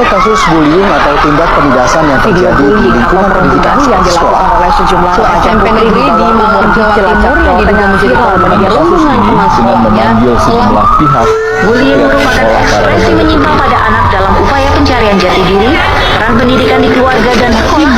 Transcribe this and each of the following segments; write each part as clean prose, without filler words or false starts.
kasus bullying atau tindak penindasan yang terjadi di lingkungan pendidikan yang dilakukan sekolah. oleh sejumlah remaja SMP negeri di Malang, Jawa Timur yang diduga menjadi korban perundungan teman sekolahnya Sejumlah pihak. Bullying merupakan ekspresi menyimpang pada anak dalam upaya pencarian jati diri, peran pendidikan di keluarga dan sekolah.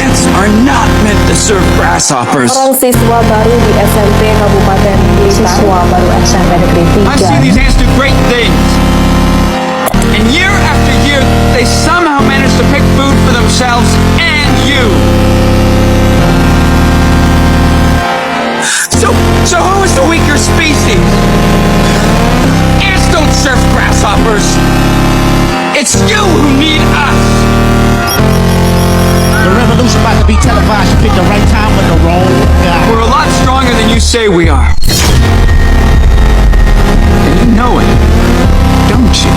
Ants are not meant to serve grasshoppers. Seorang siswa baru di SMP Kabupaten Negeri I see these 3 ants do great things. And year after year, they somehow manage to pick food for themselves and you. So who is the weaker species? Ants don't serve grasshoppers. It's you who need us. The revolution about to be televised. You picked the right time with the wrong guy. We're a lot stronger than you say we are. And you know it, don't you?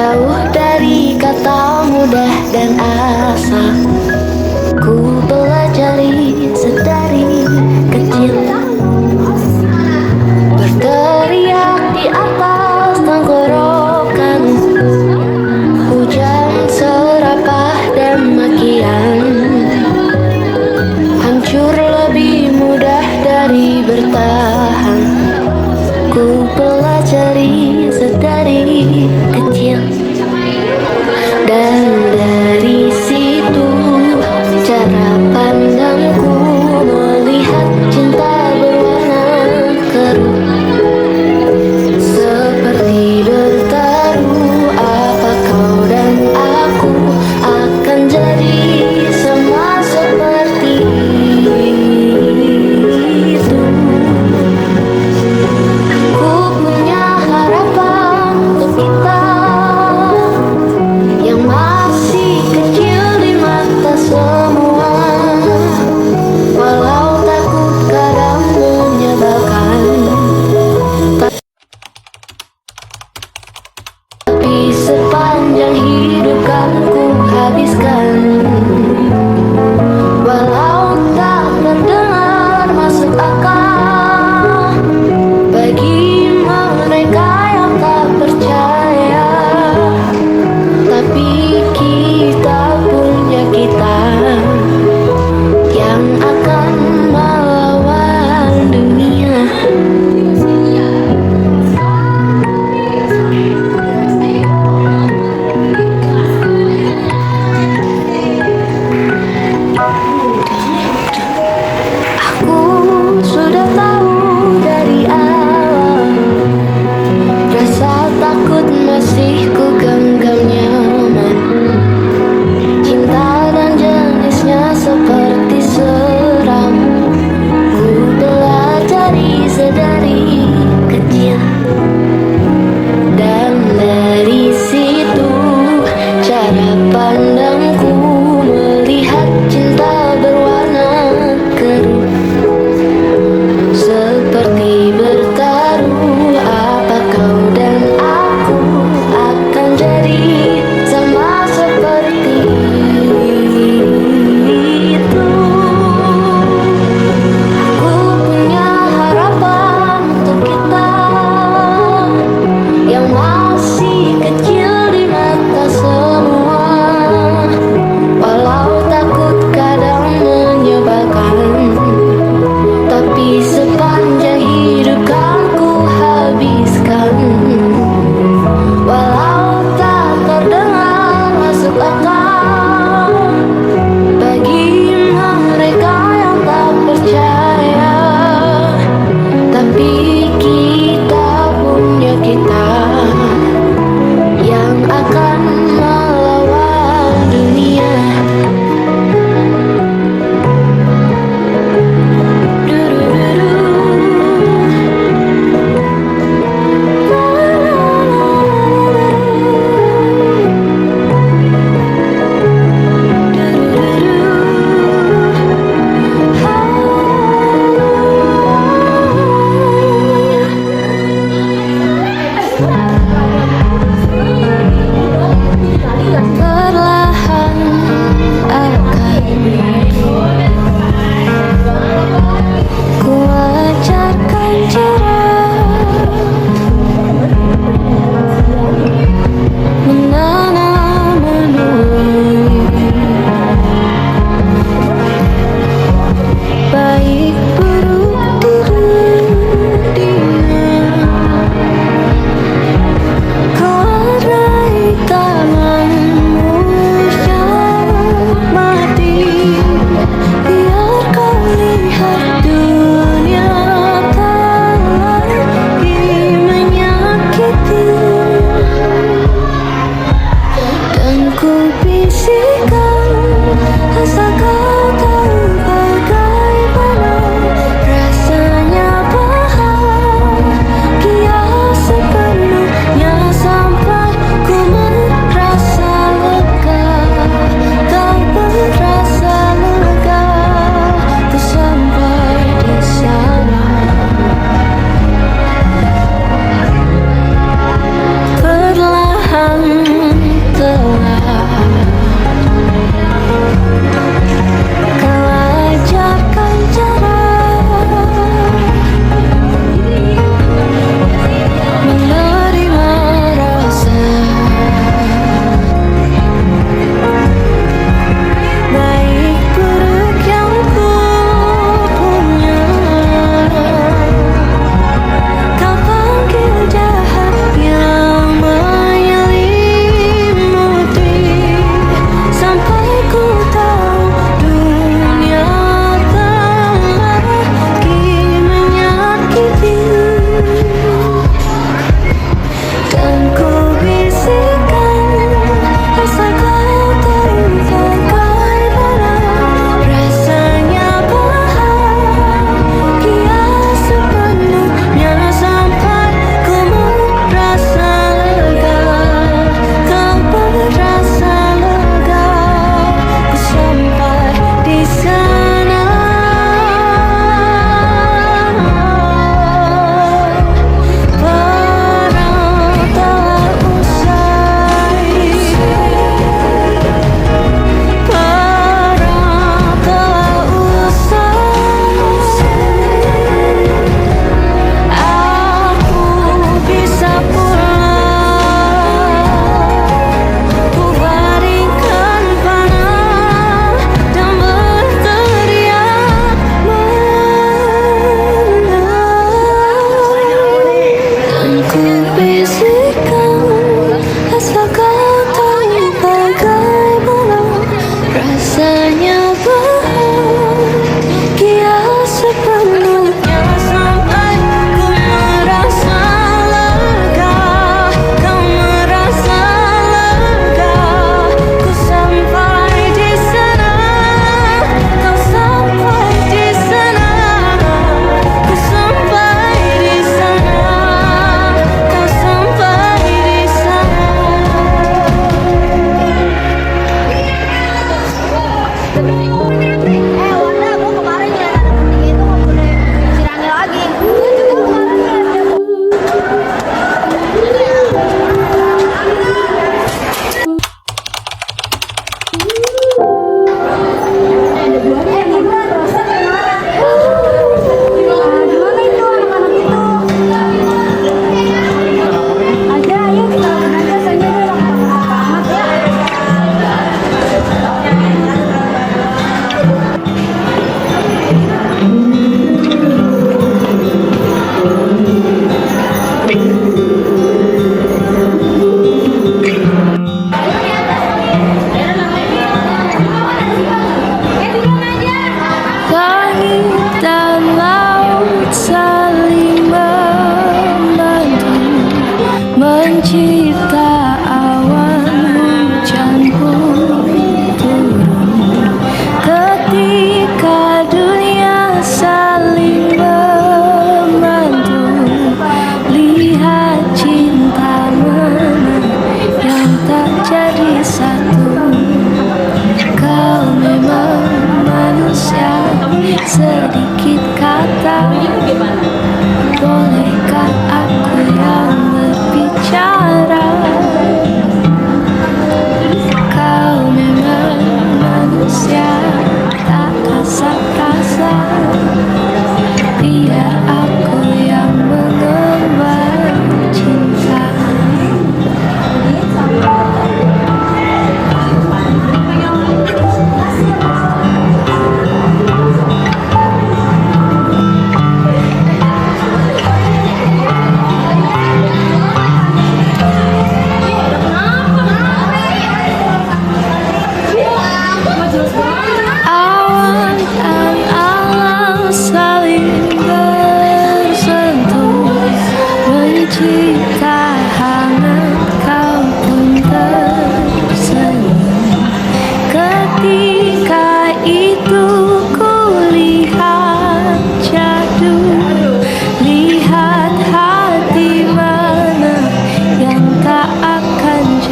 Jauh dari kata mudah dan asa, ku pelajari sedari kecil. Berteriak di atas tenggorokan, hujan serapah dan makian. Hancur lebih mudah dari bertahan, ku pelajari sedari kecil. Dan dari situ cara pandang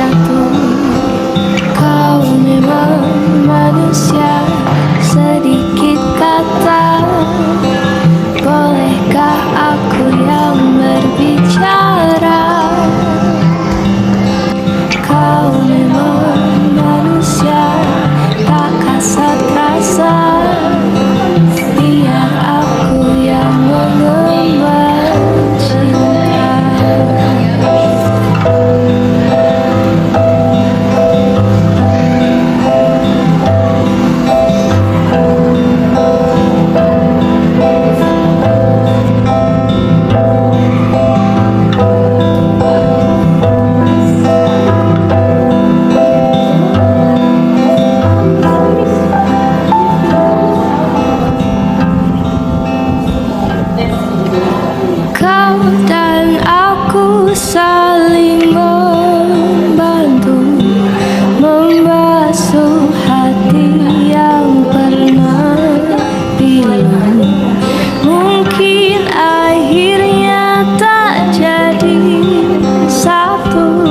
satu. Kau memang manusia, sedikit kata. Bolehkah aku yang berbicara? Kau memang manusia, tak kasat rasa. Biar aku yang mengemban cinta. Kau dan aku saling membantu, membasuh hati yang pernah pilu. Mungkin akhirnya tak jadi satu,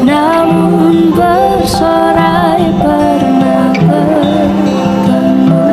namun bersorai pernah bertemu.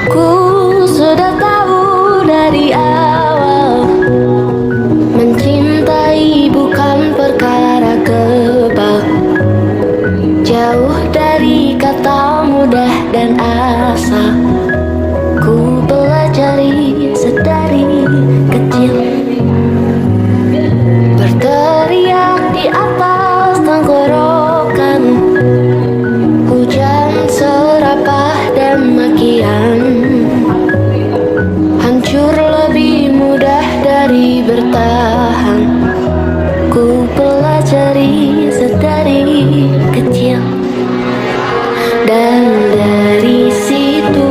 Ku sudah tahu dari awal, mencintai bukan perkara kebal. Jauh dari kata mudah dan asa, ku pelajari sedari kecil. Berteriak di atas tenggorokan, hujan serapah dan makian. Hancur lebih mudah dari bertahan, ku pelajari sedari kecil. Dan dari situ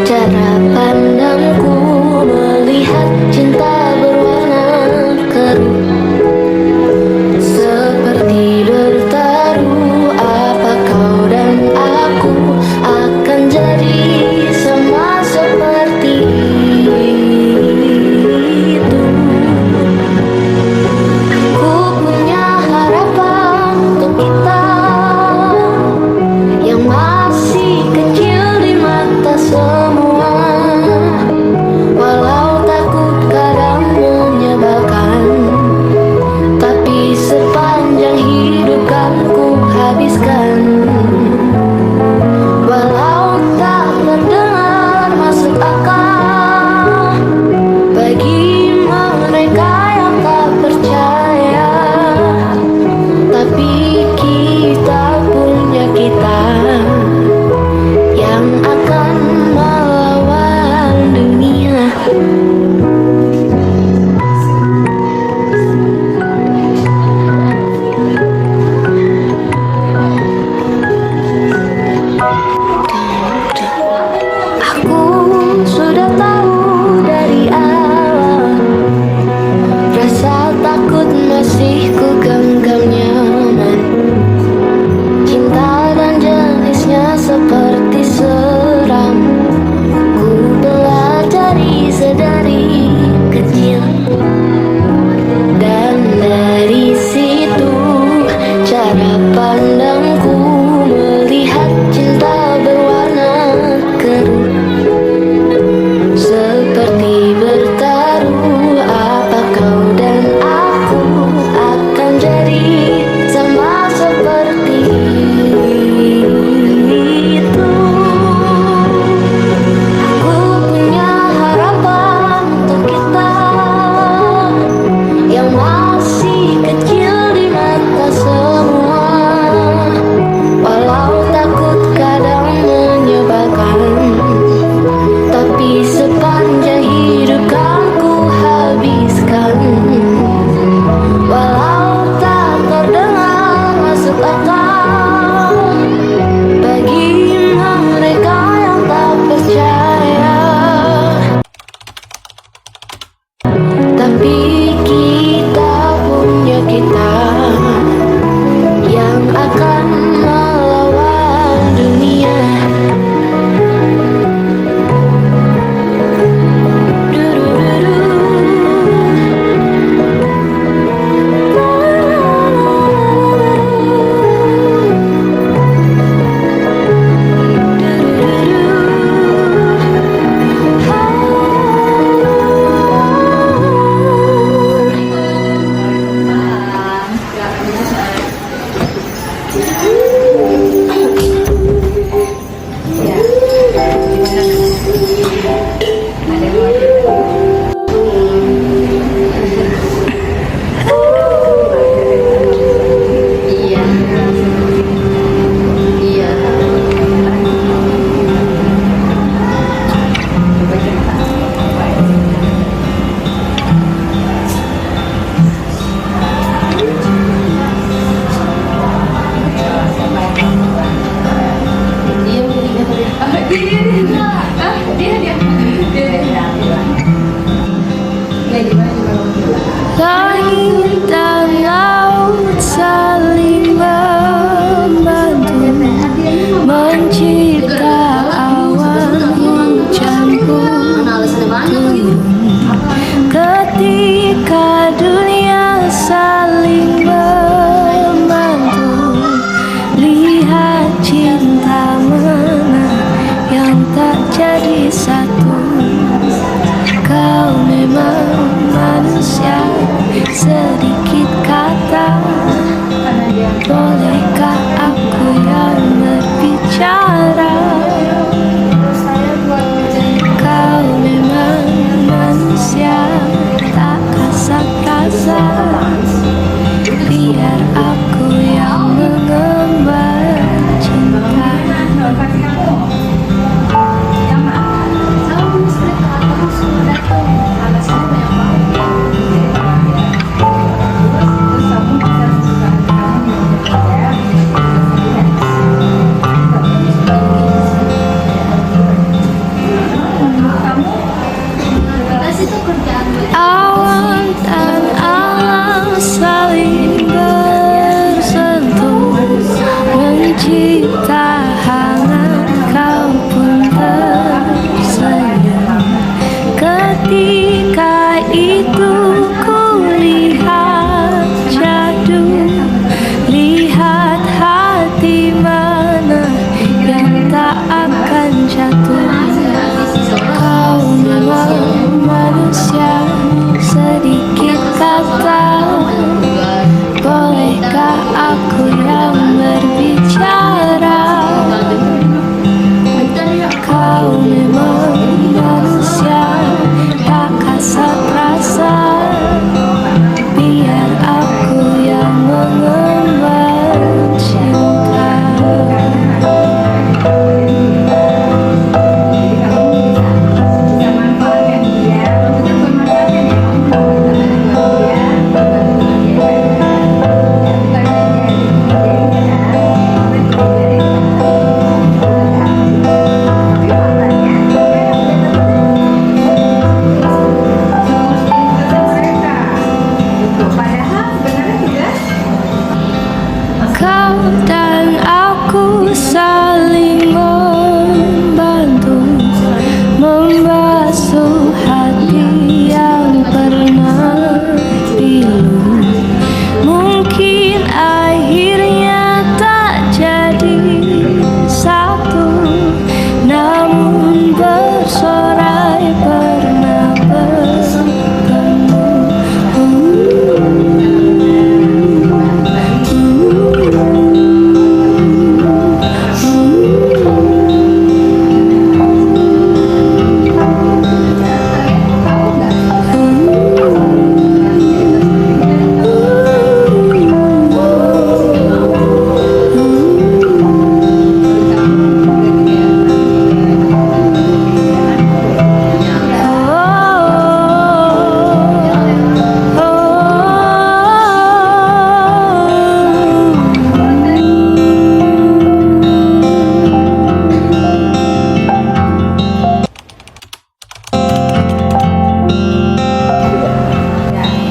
cara pandangku melihat cinta berwarna keruh. Seperti bertaruh, apa kau dan aku akan jadi sama seperti itu. Ku punya harapan Langit dan laut saling membantu mencipta awan hujan pun turun. Ketika dunia saling membantu, lihat cinta mana yang tak jadi satu. Kau memang manusia, sedikit kata. Bolehkah aku yang berbicara? Kau memang manusia, tak kasar rasa. Biar aku yang mengemban cinta. Awan dan alam saling bersentuh, mencipta hangat, kau pun tersenyum. Ketika itu ku lihat jadu, lihat hati mana yang tak akan jatuh. Kau memang manusia, sedikit kata. Bolehkah aku yang berbicara? Kau memang manusia, tak kasar rasa. Biar aku yang mengemban cinta. Kau dan aku saling membantu, membasuh hati yang pernah pilu. Mungkin akhirnya tak jadi satu, namun bersorai pernah bertemu.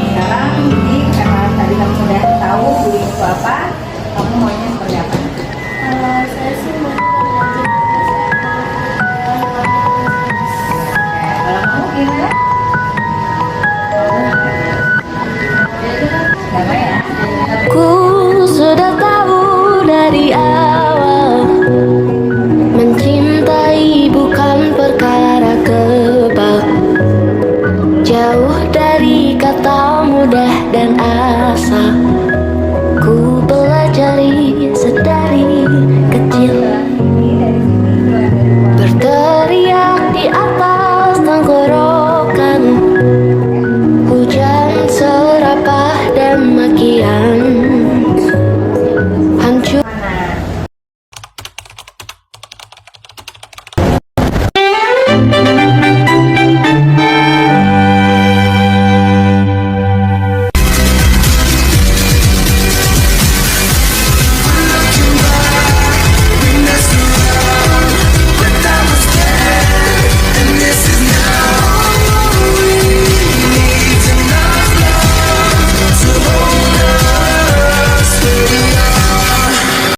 Sekarang ini karena tadi kamu sudah tahu bullying itu apa,